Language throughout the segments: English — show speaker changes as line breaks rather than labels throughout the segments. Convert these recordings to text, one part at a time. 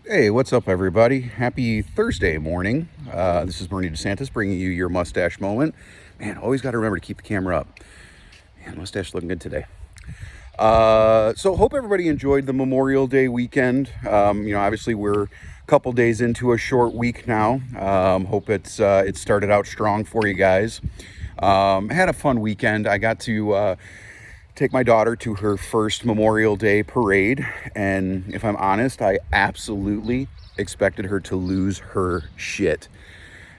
Hey, what's up, everybody? Happy Thursday morning. This is Bernie DeSantis bringing you your mustache moment. Man, always got to remember to keep the camera up. Man, mustache looking good today. So hope everybody enjoyed the Memorial Day weekend. Obviously we're a couple days into a short week now. Hope it started out strong for you guys. Had a fun weekend. I got to take my daughter to her first Memorial Day parade, and if I'm honest, I absolutely expected her to lose her shit.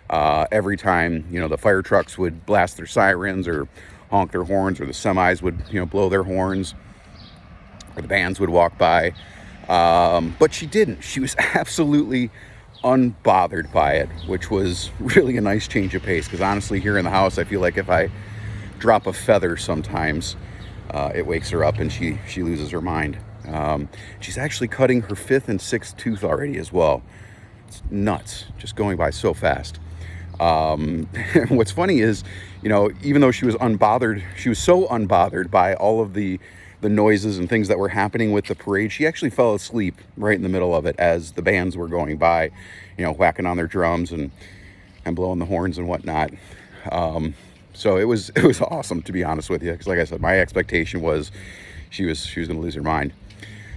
Every time, the fire trucks would blast their sirens or honk their horns, or the semis would, blow their horns, or the bands would walk by. But she didn't. She was absolutely unbothered by it, which was really a nice change of pace, because honestly, here in the house, I feel like if I drop a feather sometimes, it wakes her up and she loses her mind. She's actually cutting her 5th and 6th tooth already as well. It's nuts, just going by so fast. What's funny is, even though she was unbothered, she was so unbothered by all of the noises and things that were happening with the parade, she actually fell asleep right in the middle of it as the bands were going by, whacking on their drums and blowing the horns and whatnot. So it was awesome, to be honest with you, because like I said, my expectation was she was going to lose her mind.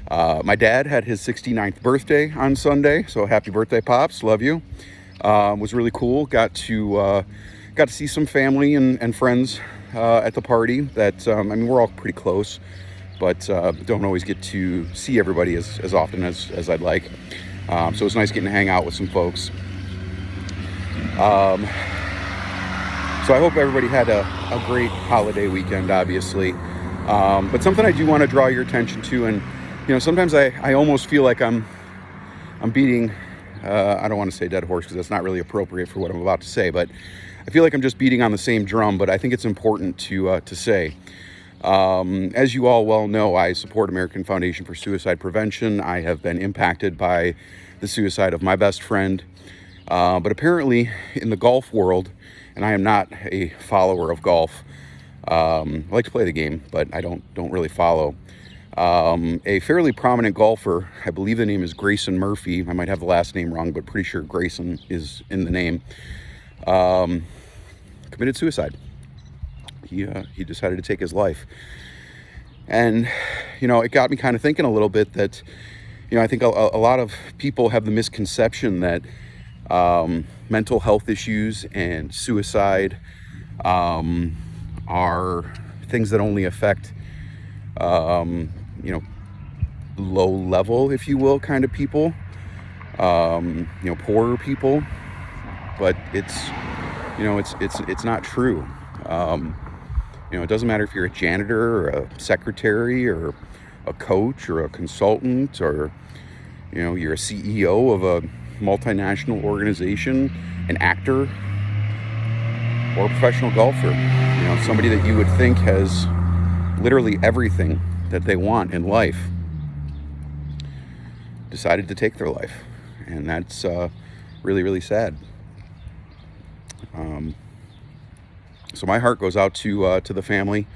My dad had his 69th birthday on Sunday, so happy birthday, Pops, love you. Was really cool. Got to see some family and friends at the party. That we're all pretty close, but don't always get to see everybody as often as I'd like. So it was nice getting to hang out with some folks. So I hope everybody had a great holiday weekend, obviously. But something I do want to draw your attention to, and sometimes I almost feel like I'm beating, I don't want to say dead horse because that's not really appropriate for what I'm about to say, but I feel like I'm just beating on the same drum, but I think it's important to say. As you all well know, I support American Foundation for Suicide Prevention. I have been impacted by the suicide of my best friend, but apparently in the golf world, and I am not a follower of golf. I like to play the game, but I don't really follow. A fairly prominent golfer, I believe the name is Grayson Murray. I might have the last name wrong, but pretty sure Grayson is in the name. Committed suicide. He decided to take his life, and it got me kind of thinking a little bit that I think a lot of people have the misconception that mental health issues and suicide are things that only affect low level, if you will, kind of people, poorer people. But it's not true. It doesn't matter if you're a janitor or a secretary or a coach or a consultant, or you're a CEO of a multinational organization, an actor, or a professional golfer. Somebody that you would think has literally everything that they want in life decided to take their life, and that's really, really sad. So my heart goes out to the family.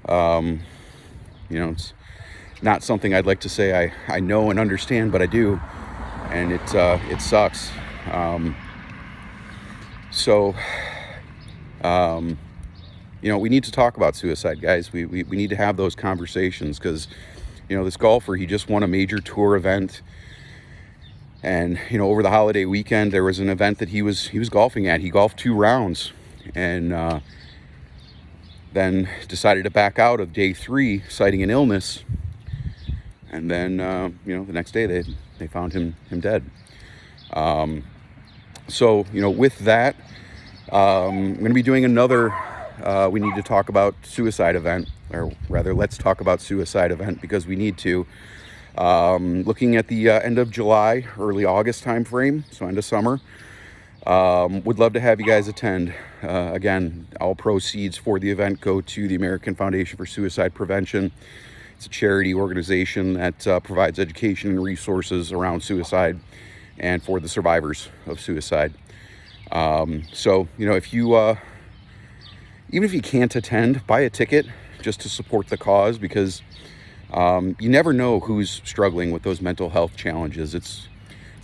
It's not something I'd like to say I know and understand, but I do, and it sucks. We need to talk about suicide, guys. We need to have those conversations, because this golfer, he just won a major tour event, and over the holiday weekend there was an event that he was golfing at. He golfed 2 rounds, and then decided to back out of day 3, citing an illness. And then the next day they found him dead. So with that, I'm going to be doing another we need to talk about suicide event, or rather, let's talk about suicide event, because we need to. Looking at the end of July, early August time frame, so end of summer. Would love to have you guys attend. Again, all proceeds for the event go to the American Foundation for Suicide Prevention. It's a charity organization that provides education and resources around suicide and for the survivors of suicide. So if you even if you can't attend, buy a ticket just to support the cause, because you never know who's struggling with those mental health challenges. It's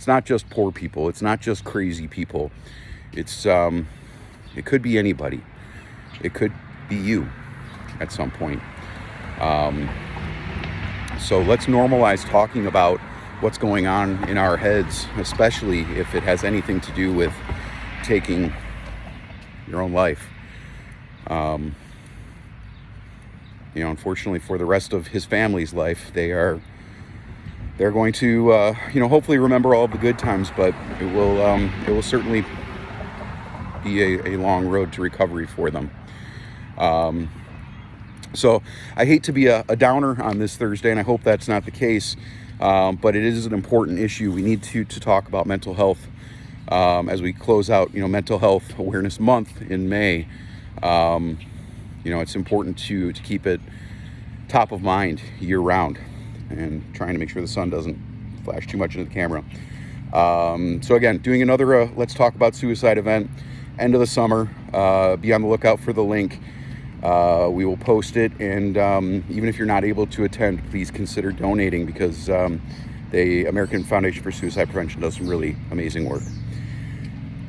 It's not just poor people. It's not just crazy people. It's it could be anybody. It could be you at some point. So let's normalize talking about what's going on in our heads, especially if it has anything to do with taking your own life. Unfortunately for the rest of his family's life, they're going to, hopefully remember all of the good times, but it will certainly be a long road to recovery for them. So I hate to be a downer on this Thursday, and I hope that's not the case, but it is an important issue. We need to talk about mental health as we close out, Mental Health Awareness Month in May. It's important to keep it top of mind year round, and trying to make sure the sun doesn't flash too much into the camera. So again, doing another Let's Talk About Suicide event, end of the summer. Be on the lookout for the link. We will post it, and even if you're not able to attend, please consider donating, because the American Foundation for Suicide Prevention does some really amazing work.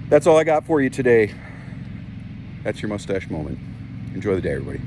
That's all I got for you today. That's your mustache moment. Enjoy the day, everybody.